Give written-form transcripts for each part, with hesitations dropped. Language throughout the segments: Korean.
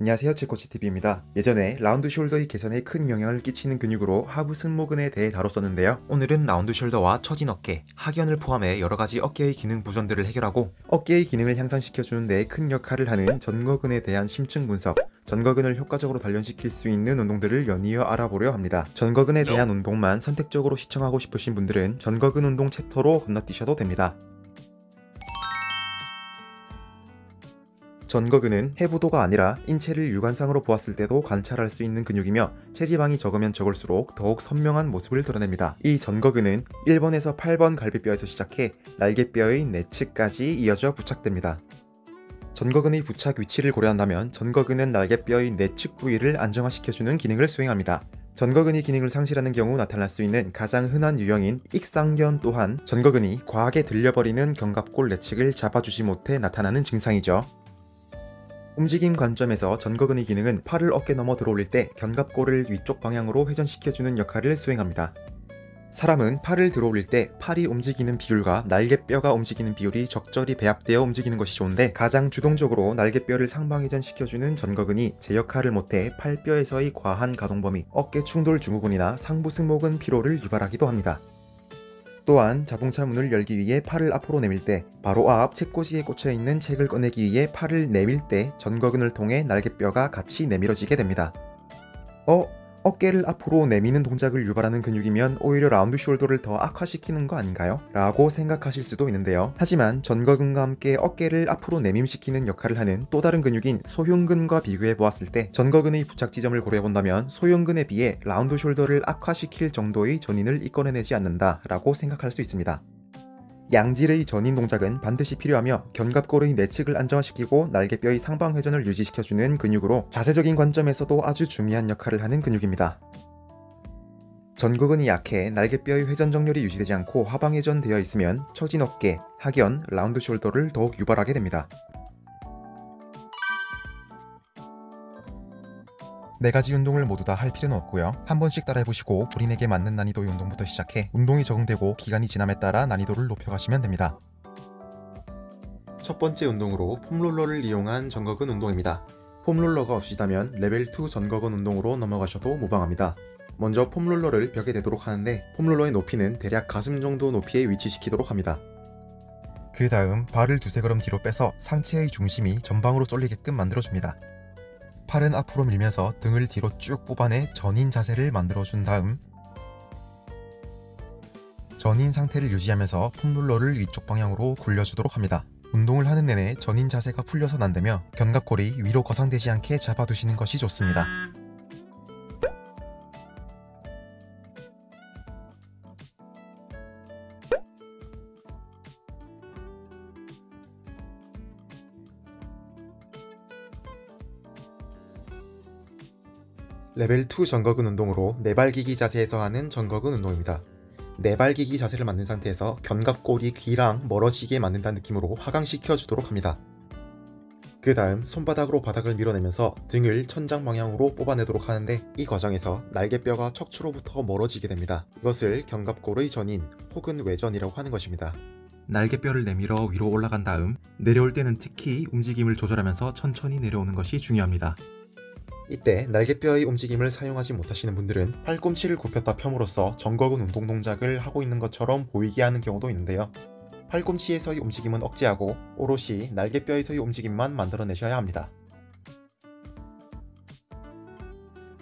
안녕하세요, 체코치TV입니다. 예전에 라운드 숄더의 개선에 큰 영향을 끼치는 근육으로 하부 승모근에 대해 다뤘었는데요. 오늘은 라운드 숄더와 처진 어깨, 하견을 포함해 여러가지 어깨의 기능 부전들을 해결하고 어깨의 기능을 향상시켜주는 데 큰 역할을 하는 전거근에 대한 심층 분석, 전거근을 효과적으로 단련시킬 수 있는 운동들을 연이어 알아보려 합니다. 전거근에 대한 운동만 선택적으로 시청하고 싶으신 분들은 전거근 운동 챕터로 건너뛰셔도 됩니다. 전거근은 해부도가 아니라 인체를 육안상으로 보았을 때도 관찰할 수 있는 근육이며 체지방이 적으면 적을수록 더욱 선명한 모습을 드러냅니다. 이 전거근은 1번에서 8번 갈비뼈에서 시작해 날개뼈의 내측까지 이어져 부착됩니다. 전거근의 부착 위치를 고려한다면 전거근은 날개뼈의 내측 부위를 안정화시켜주는 기능을 수행합니다. 전거근이 기능을 상실하는 경우 나타날 수 있는 가장 흔한 유형인 익상견 또한 전거근이 과하게 들려버리는 견갑골 내측을 잡아주지 못해 나타나는 증상이죠. 움직임 관점에서 전거근의 기능은 팔을 어깨 너머 들어올릴 때 견갑골을 위쪽 방향으로 회전시켜주는 역할을 수행합니다. 사람은 팔을 들어올릴 때 팔이 움직이는 비율과 날개뼈가 움직이는 비율이 적절히 배합되어 움직이는 것이 좋은데 가장 주동적으로 날개뼈를 상방회전시켜주는 전거근이 제 역할을 못해 팔뼈에서의 과한 가동 범위, 어깨 충돌 증후군이나 상부 승모근 피로를 유발하기도 합니다. 또한 자동차 문을 열기 위해 팔을 앞으로 내밀 때 바로 앞 책꽂이에 꽂혀있는 책을 꺼내기 위해 팔을 내밀 때 전거근을 통해 날개뼈가 같이 내밀어지게 됩니다. 어깨를 앞으로 내미는 동작을 유발하는 근육이면 오히려 라운드 숄더를 더 악화시키는 거 아닌가요? 라고 생각하실 수도 있는데요. 하지만 전거근과 함께 어깨를 앞으로 내밈시키는 역할을 하는 또 다른 근육인 소흉근과 비교해 보았을 때 전거근의 부착 지점을 고려해 본다면 소흉근에 비해 라운드 숄더를 악화시킬 정도의 전인을 이끌어내지 않는다 라고 생각할 수 있습니다. 양질의 전인 동작은 반드시 필요하며 견갑골의 내측을 안정화시키고 날개뼈의 상방 회전을 유지시켜주는 근육으로 자세적인 관점에서도 아주 중요한 역할을 하는 근육입니다. 전거근이 약해 날개뼈의 회전 정렬이 유지되지 않고 하방 회전되어 있으면 처진 어깨, 하견, 라운드 숄더를 더욱 유발하게 됩니다. 4가지 운동을 모두 다 할 필요는 없고요. 한 번씩 따라해보시고 본인에게 맞는 난이도의 운동부터 시작해 운동이 적응되고 기간이 지남에 따라 난이도를 높여가시면 됩니다. 첫 번째 운동으로 폼롤러를 이용한 전거근 운동입니다. 폼롤러가 없으시다면 레벨 2 전거근 운동으로 넘어가셔도 무방합니다. 먼저 폼롤러를 벽에 대도록 하는데 폼롤러의 높이는 대략 가슴 정도 높이에 위치시키도록 합니다. 그 다음 발을 두세 걸음 뒤로 빼서 상체의 중심이 전방으로 쏠리게끔 만들어줍니다. 팔은 앞으로 밀면서 등을 뒤로 쭉 뽑아내 전인 자세를 만들어준 다음 전인 상태를 유지하면서 폼롤러를 위쪽 방향으로 굴려주도록 합니다. 운동을 하는 내내 전인 자세가 풀려서 안 되며 견갑골이 위로 거상되지 않게 잡아두시는 것이 좋습니다. 레벨 2 전거근 운동으로 네발기기 자세에서 하는 전거근 운동입니다. 네발기기 자세를 만든 상태에서 견갑골이 귀랑 멀어지게 만든다는 느낌으로 하강시켜 주도록 합니다. 그 다음 손바닥으로 바닥을 밀어내면서 등을 천장 방향으로 뽑아내도록 하는데 이 과정에서 날개뼈가 척추로부터 멀어지게 됩니다. 이것을 견갑골의 전인 혹은 외전이라고 하는 것입니다. 날개뼈를 내밀어 위로 올라간 다음 내려올 때는 특히 움직임을 조절하면서 천천히 내려오는 것이 중요합니다. 이때 날개뼈의 움직임을 사용하지 못하시는 분들은 팔꿈치를 굽혔다 펴므로써 전거근 운동 동작을 하고 있는 것처럼 보이게 하는 경우도 있는데요. 팔꿈치에서의 움직임은 억제하고 오롯이 날개뼈에서의 움직임만 만들어내셔야 합니다.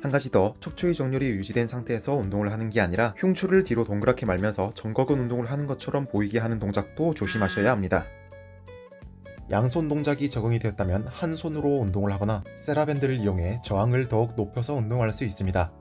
한 가지 더, 척추의 정렬이 유지된 상태에서 운동을 하는 게 아니라 흉추를 뒤로 동그랗게 말면서 전거근 운동을 하는 것처럼 보이게 하는 동작도 조심하셔야 합니다. 양손 동작이 적응이 되었다면 한 손으로 운동을 하거나 세라밴드를 이용해 저항을 더욱 높여서 운동할 수 있습니다.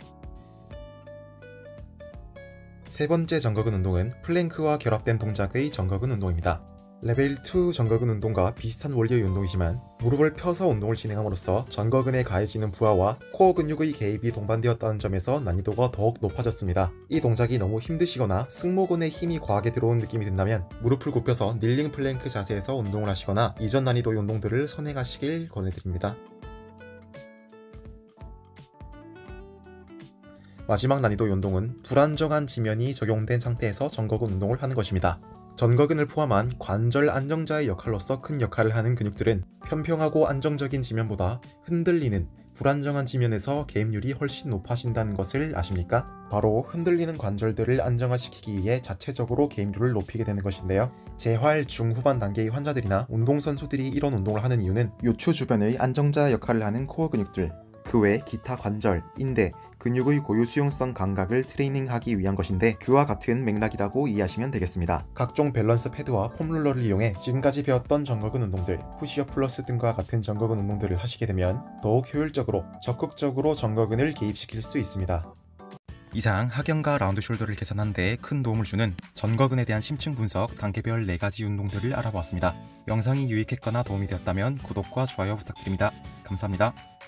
세 번째 전거근 운동은 플랭크와 결합된 동작의 전거근 운동입니다. 레벨 2 전거근 운동과 비슷한 원리의 운동이지만 무릎을 펴서 운동을 진행함으로써 전거근에 가해지는 부하와 코어 근육의 개입이 동반되었다는 점에서 난이도가 더욱 높아졌습니다. 이 동작이 너무 힘드시거나 승모근에 힘이 과하게 들어온 느낌이 든다면 무릎을 굽혀서 닐링 플랭크 자세에서 운동을 하시거나 이전 난이도의 운동들을 선행하시길 권해드립니다. 마지막 난이도의 운동은 불안정한 지면이 적용된 상태에서 전거근 운동을 하는 것입니다. 전거근을 포함한 관절 안정자의 역할로서 큰 역할을 하는 근육들은 평평하고 안정적인 지면보다 흔들리는 불안정한 지면에서 개입률이 훨씬 높아진다는 것을 아십니까? 바로 흔들리는 관절들을 안정화시키기 위해 자체적으로 개입률을 높이게 되는 것인데요. 재활 중후반 단계의 환자들이나 운동선수들이 이런 운동을 하는 이유는 요추 주변의 안정자 역할을 하는 코어 근육들, 그 외 기타 관절, 인대, 근육의 고유 수용성 감각을 트레이닝하기 위한 것인데 그와 같은 맥락이라고 이해하시면 되겠습니다. 각종 밸런스 패드와 폼롤러를 이용해 지금까지 배웠던 전거근 운동들, 푸시업 플러스 등과 같은 전거근 운동들을 하시게 되면 더욱 효율적으로 적극적으로 전거근을 개입시킬 수 있습니다. 이상 하경과 라운드 숄더를 개선하는 데에 큰 도움을 주는 전거근에 대한 심층 분석 단계별 4가지 운동들을 알아보았습니다. 영상이 유익했거나 도움이 되었다면 구독과 좋아요 부탁드립니다. 감사합니다.